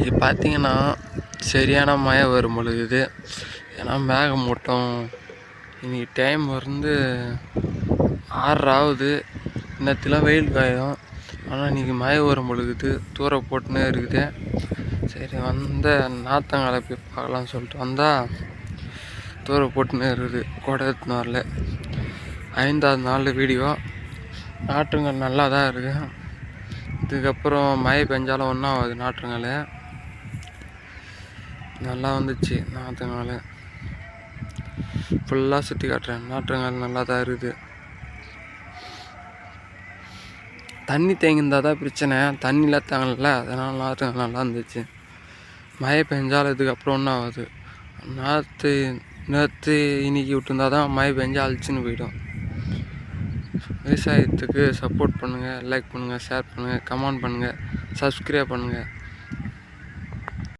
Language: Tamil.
இன்றைக்கி பார்த்தீங்கன்னா சரியான மழை வரும் பொழுது. ஏன்னா மேகமூட்டம் இன்றைக்கி டைம் வந்து 6 ஆகுது. இன்னத்துலாம் வெயில் காயும். ஆனால் இன்றைக்கி மழை வரும் பொழுது தூர போட்டுனே இருக்குது. சரி வந்த நாற்றங்கால போய் பார்க்கலான்னு சொல்லிட்டு வந்தால் தூர போட்டுனே இருக்குது. கொடை எடுத்துன்னு வரல. 5ஆவது நாள் வீடியோ. நாற்றுங்கள் நல்லா தான் இருக்குது. இதுக்கப்புறம் மழை பெஞ்சாலும் ஒன்றும் ஆகாது. நாற்றுங்கள் நல்லா வந்துச்சு. நாற்றுங்கள் ஃபுல்லாக சுற்றி காட்டுறேன். நாற்றுங்கள் நல்லா தான் இருக்குது. தண்ணி தேங்கியிருந்தால் தான் பிரச்சனை. தண்ணியில் தேங்கல, அதனால் நாற்றுங்கள் நல்லா இருந்துச்சு. மழை பெஞ்சாலும் இதுக்கப்புறம் ஒன்றும் ஆகாது. நேற்று இன்னைக்கு விட்டுருந்தா தான் மழை பெஞ்சா அழிச்சின்னு போயிடும். விவசாயத்துக்கு சப்போர்ட் பண்ணுங்கள், லைக் பண்ணுங்கள், ஷேர் பண்ணுங்கள், கமெண்ட் பண்ணுங்கள், சப்ஸ்கிரைப் பண்ணுங்கள்.